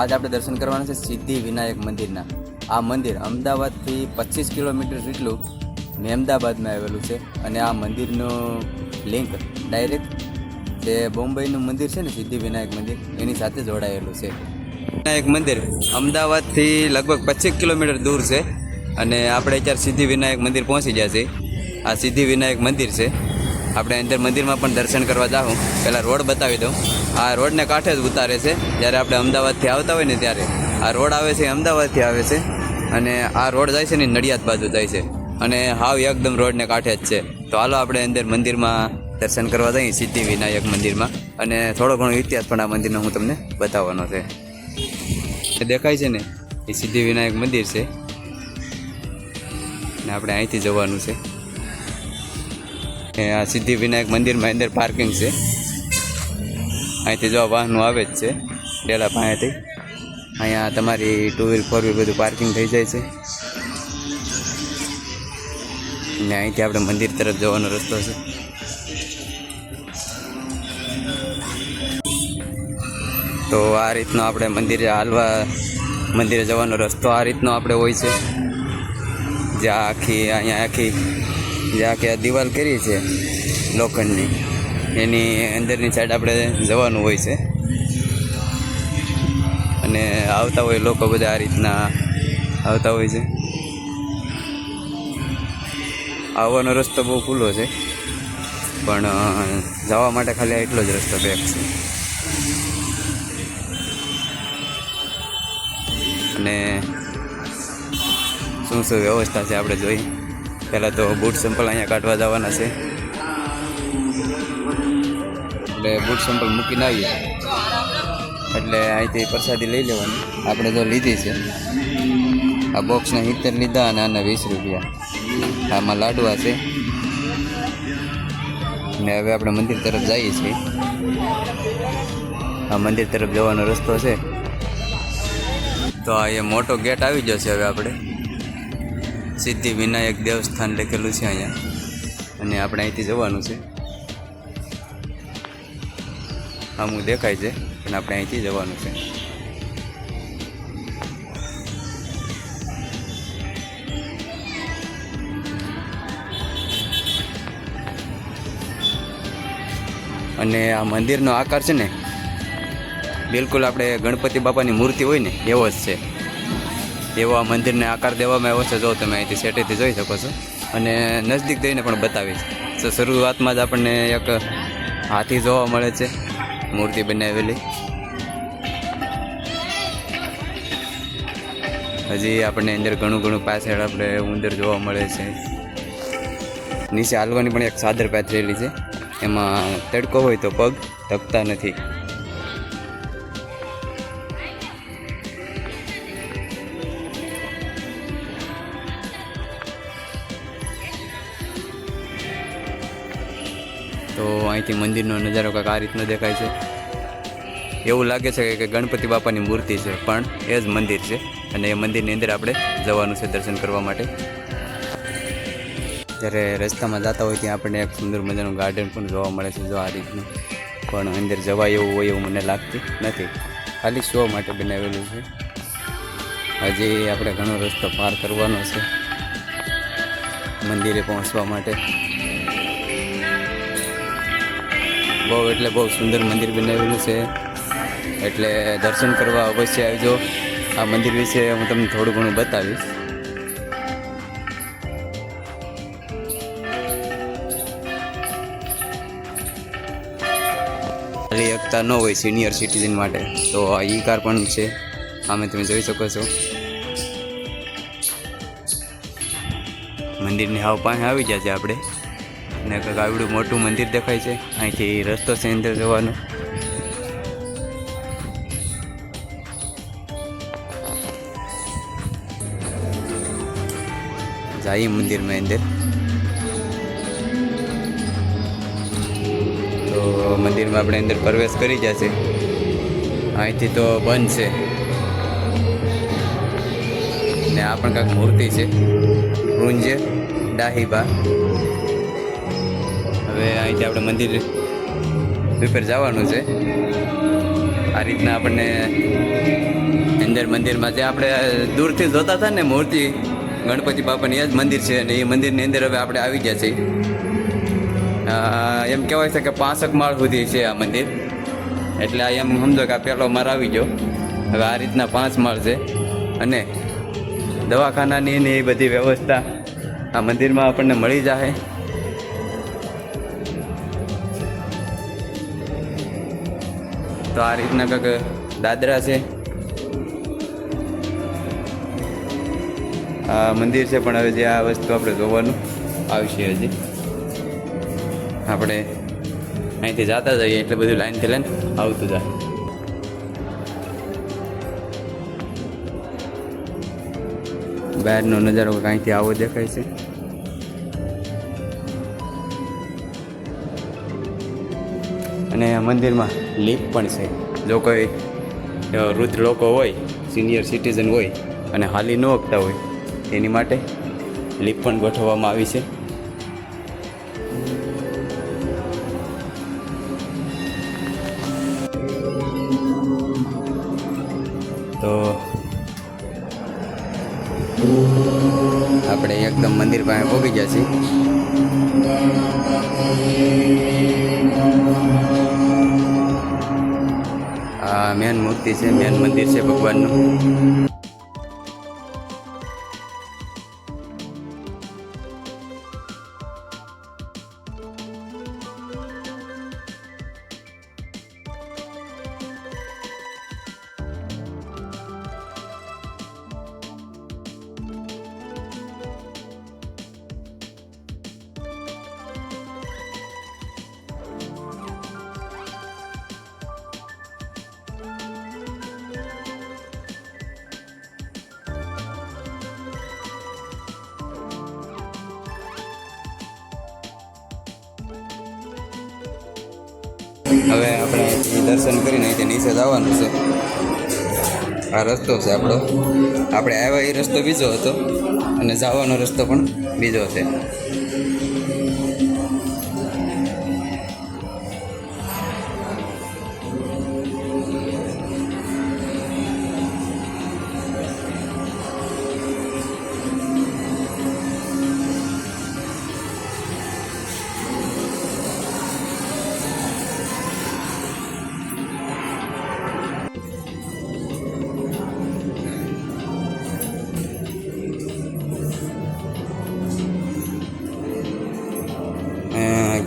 આજ આપણે દર્શન કરવાના છે સિદ્ધિ વિનાયક મંદિરના. આ મંદિર અમદાવાદથી 25 કિલોમીટર જેટલું મહેમદાબાદમાં આવેલું છે અને આ મંદિરનું લિંક ડાયરેક્ટ જે બોમ્બેનું મંદિર છે ને સિદ્ધિ વિનાયક મંદિર એની સાથે જોડાયેલું છે. વિનાયક મંદિર અમદાવાદથી લગભગ 25 કિલોમીટર દૂર છે અને આપણે અત્યારે સિદ્ધિ વિનાયક મંદિર પહોંચી ગયા છીએ. આ સિદ્ધિ વિનાયક મંદિર છે. આપણે અંદર મંદિરમાં પણ દર્શન કરવા જાઉં. પહેલાં રોડ બતાવી દઉં. આ રોડને કાંઠે જ ઉતારે છે. જ્યારે આપણે અમદાવાદથી આવતા હોય ને ત્યારે આ રોડ આવે છે, અમદાવાદથી આવે છે અને આ રોડ જાય છે ને નડિયાદ બાજુ જાય છે અને હાવ એકદમ રોડને કાંઠે જ છે. તો હાલો આપણે અંદર મંદિરમાં દર્શન કરવા જઈએ સિદ્ધિ વિનાયક મંદિરમાં અને થોડો ઘણો ઇતિહાસ પણ આ મંદિરનો હું તમને બતાવવાનો છે. એ દેખાય છે ને એ સિદ્ધિ વિનાયક મંદિર છે ને આપણે અહીંથી જવાનું છે. આ સિદ્ધિ વિનાયક મંદિરમાં અંદર પાર્કિંગ છે. અહીંથી જો વાહનો આવે જ છે ડેલા પાસેથી. અહીંયા તમારી 2 વ્હીલ 4 વ્હીલ બધું પાર્કિંગ થઈ જાય છે ને અહીંથી આપણે મંદિર તરફ જવાનો રસ્તો છે. તો આ રીતનો આપણે મંદિરે જવાનો રસ્તો આ રીતનો આપણે હોય છે. જ્યાં આખી આ દિવાલ કરી છે લોખંડની, એની અંદરની સાઈડ આપણે જવાનું હોય છે અને આવતા હોય લોકો બધા આ રીતના આવતા હોય છે. આવવાનો રસ્તો બહુ ખુલ્લો છે પણ જવા માટે ખાલી એટલો જ રસ્તો બેક છે. અને શું વ્યવસ્થા છે આપણે જોઈએ. પહેલાં તો બૂટ સંપલ અહીંયા કાઢવા જવાના છે એટલે બૂટ સંપલ મૂકીને આવીએ એટલે અહીંથી પ્રસાદી લઈ લેવાની. આપણે તો લીધી છે. આ બોક્સના 70 લીધા અને આના 20 રૂપિયા. આમાં લાડવા છે ને હવે આપણે મંદિર તરફ જઈએ છીએ. આ મંદિર તરફ જવાનો રસ્તો છે. તો આ એ મોટો ગેટ આવી જશે. હવે આપણે સિદ્ધિ વિનાયક દેવસ્થાન લખેલું છે અહીંયા અને આપણે અહીંથી જવાનું છે. આમું દેખાય છે પણ આપણે અહીંથી જવાનું છે. અને આ મંદિરનો આકાર છે ને બિલકુલ આપણે ગણપતિ બાપાની મૂર્તિ હોય ને એવો જ છે. એવો આ મંદિરને આકાર દેવામાં આવ્યો છે. જો તમે અહીંથી સેટેથી જોઈ શકો છો અને નજદીક જઈને પણ બતાવીશ. તો શરૂઆતમાં જ આપણને એક હાથી જોવા મળે છે, મૂર્તિ બનાવેલી. હજી આપણને અંદર ઘણું પાછળ આપણે ઉંદર જોવા મળે છે. નીચે હાલવાની પણ એક ચાદર પાથરેલી છે. એમાં તડકો હોય તો પગ ઢકતા નથી. તો અહીંથી મંદિરનો નજારો કાંઈક આ રીતનો દેખાય છે. એવું લાગે છે કે ગણપતિ બાપાની મૂર્તિ છે પણ એ જ મંદિર છે અને એ મંદિરની અંદર આપણે જવાનું છે દર્શન કરવા માટે. જ્યારે રસ્તામાં જતા હોય ત્યાં આપણને એક સુંદર મજાનું ગાર્ડન પણ જોવા મળે છે. જો આ રીતનું પણ અંદર જવાય એવું હોય એવું મને લાગતું નથી. ખાલી શો માટે બનાવેલું છે. હજી આપણે ઘણો રસ્તો પાર કરવાનો છે મંદિરે પહોંચવા માટે. બહુ સુંદર મંદિર બનાવેલું છે એટલે દર્શન કરવા અવશ્ય આવજો. આ મંદિર વિશે હું તમને થોડું ઘણું બતાવીશ. ખાલી એકતા ન હોય સિનિયર સિટીઝન માટે તો આ ઈ કાર પણ છે. આમે તમે જોઈ શકો છો. મંદિરની હાવ પાસે આવી ગયા છે આપણે ને કંઈક આવડું મોટું મંદિર દેખાય છે. અહીંથી રસ્તો છે અંદર જવાનો. જઈએ મંદિરમાં અંદર. તો મંદિરમાં આપણે અંદર પ્રવેશ કરી જશે. અહીંથી તો બંધ છે ને આ પણ કાંઈક મૂર્તિ છે રુંજ ડાહીબા. હવે અહીંથી આપણે મંદિર ઉપર જવાનું છે આ રીતના આપણને અંદર મંદિરમાં જે આપણે દૂરથી જોતા હતા ને મૂર્તિ ગણપતિ બાપાની એ જ મંદિર છે અને એ મંદિરની અંદર હવે આપણે આવી ગયા છીએ. એમ કહેવાય છે કે 5 માળ સુધી છે આ મંદિર, એટલે આ એમ સમજો કે આ પહેલો માળ આવી ગયો. હવે આ રીતના 5 માળ છે અને દવાખાનાની ને એ બધી વ્યવસ્થા આ મંદિરમાં આપણને મળી જાય. તો આ રીતના કંઈક દાદરા છે. આ મંદિર છે પણ હવે જે આ વસ્તુ આપણે જોવાનું આવશે. હજી આપણે અહીંથી જતા જઈએ એટલે બધું લાઈનથી લઈને આવતું જાય. બહારનો નજારો કાંઈથી આવો દેખાય છે. અને આ મંદિરમાં લિફ્ટ પણ છે. જો કોઈ વૃદ્ધ લોકો હોય, સિનિયર સિટીઝન હોય અને હાલી ન શકતા હોય એની માટે લિફ્ટ પણ ગોઠવવામાં આવી છે. તો આપણે એકદમ મંદિર પાસે પહોંચી ગયા છીએ. આ મેન મૂર્તિ છે, મેન મંદિર છે ભગવાનનું. હવે આપણે દર્શન કરીને અહીંથી નીચે જવાનું છે. આ રસ્તો છે આપણો. આપણે આવ્યા એ રસ્તો બીજો હતો અને જવાનો રસ્તો પણ બીજો છે.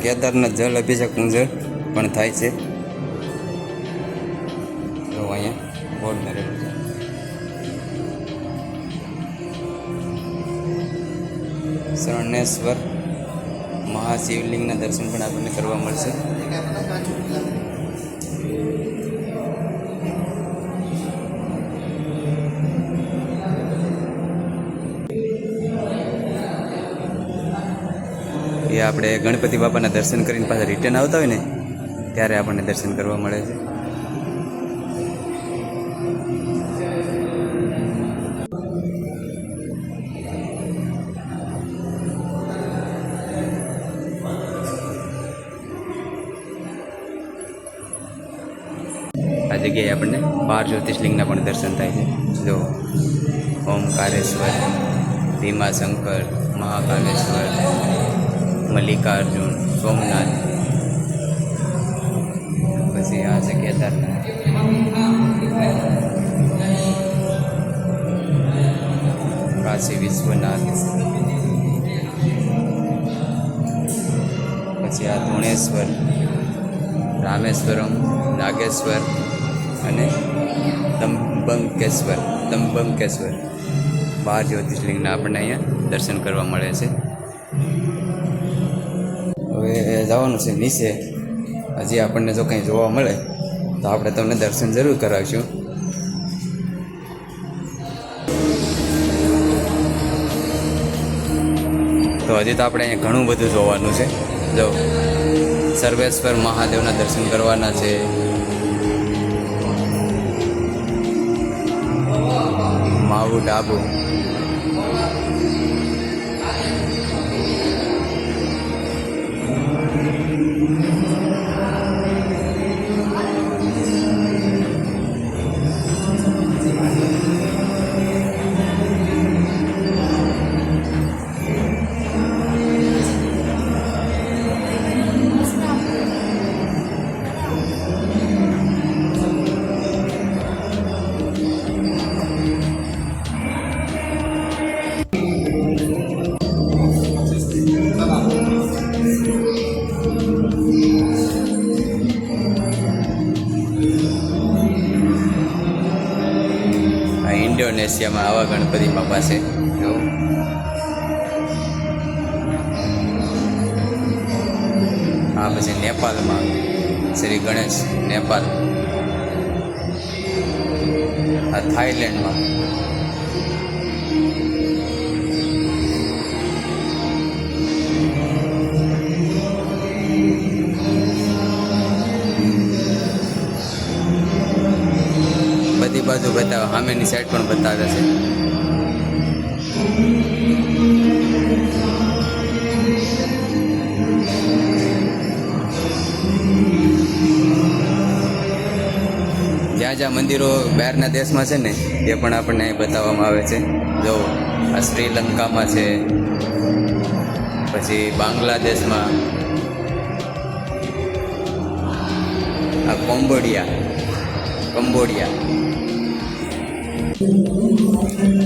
કેદારનાથ જલ અભિષેક પૂજન પણ થાય છે. તો અહીંયા બોર્ડ મારેલું છે. શરણેશ્વર મહાશિવલિંગના દર્શન પણ આપણને કરવા મળશે. એ આપણે ગણપતિ બાપાના દર્શન કરીને પાછા રિટર્ન આવતા હોય ને ત્યારે આપણને દર્શન કરવા મળે છે. આ જગ્યાએ આપણને 12 જ્યોતિર્લિંગના પણ દર્શન થાય છે. જો ઓમકારેશ્વર, ભીમાશંકર, મહાકાલેશ્વર, મલ્લિકાર્જુન, સોમનાથ, પછી આ છે કેદારનાથ. કાશી વિશ્વનાથ, પછી આ ધુણેશ્વર, રામેશ્વરમ, નાગેશ્વર અને તંબંકેશ્વર. 12 જ્યોતિર્લિંગના આપણને અહીંયા દર્શન કરવા મળે છે. હવે જવાનું છે નીચે. હજી આપણને જો કંઈ જોવા મળે તો આપણે તમને દર્શન જરૂર કરાવીશું. તો હજી તો આપણે અહીંયા ઘણું બધું જોવાનું છે. જો સર્વેશ્વર મહાદેવના દર્શન કરવાના છે. માઉન્ટ આબુ, ઇન્ડોનેશિયામાં આવા ગણપતિ બાપા છે. જો આ પછી નેપાળમાં શ્રી ગણેશ નેપાળ. આ થાઈલેન્ડમાં. બધી બાજુ બતાવે, સામેની સાઈડ પણ બતાવે છે. જ્યાં જ્યાં મંદિરો બહારના દેશમાં છે ને એ પણ આપણને અહીં બતાવવામાં આવે છે. જો આ શ્રીલંકામાં છે, પછી બાંગ્લાદેશમાં, આ કંબોડિયા.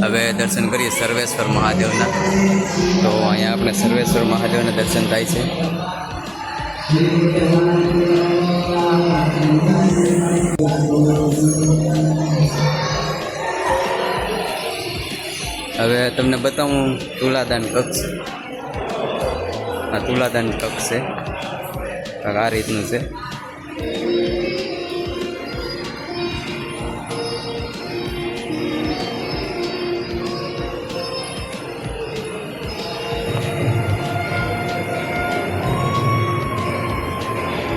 હવે દર્શન કરીએ સર્વેશ્વર મહાદેવના. તો અહીંયા આપણે સર્વેશ્વર મહાદેવના દર્શન થાય છે. હવે તમને બતાવું તુલાદાન કક્ષ. આ તુલાદાન કક્ષ છે, આ રીતનું છે.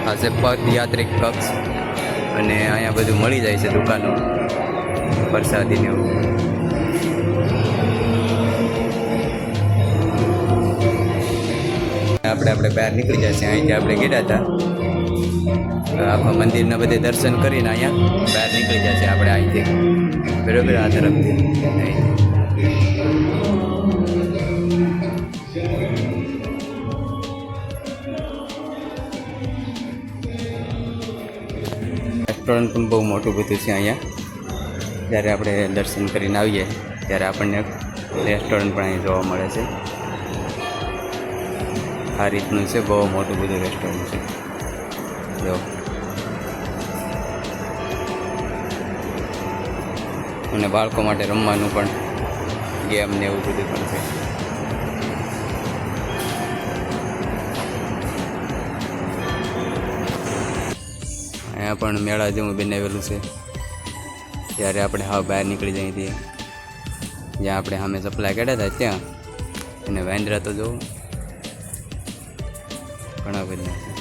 આ છે પદયાત્રિક કક્ષ અને અહીંયા બધું મળી જાય છે, દુકાનો, પ્રસાદીને એવું. આપણે બહાર નીકળી જશે. અહીંથી આપણે ગયા હતા આખા મંદિરના બધે દર્શન કરીને અહીંયા બહાર નીકળી જશે આપણે અહીંથી, બરાબર. આ તરફથી રેસ્ટોરન્ટ પણ બહુ મોટું બધું છે અહીંયા. જ્યારે આપણે દર્શન કરીને આવીએ ત્યારે આપણને રેસ્ટોરન્ટ પણ અહીં જોવા મળે છે. આ રીતનું છે, બહુ મોટું બધું રેસ્ટોરન્ટ છે. જો અને બાળકો માટે રમવાનું પણ, ગેમ ને એવું બધું પણ છે. અહીંયા પણ મેળા જેવું બનાવેલું છે. ત્યારે આપણે હા બહાર નીકળી જઈએ છીએ, જ્યાં આપણે સામે સપ્લાય કાઢ્યા હતા ત્યાં. અને વાંદરા તો જોવું ઘણા બધા છે.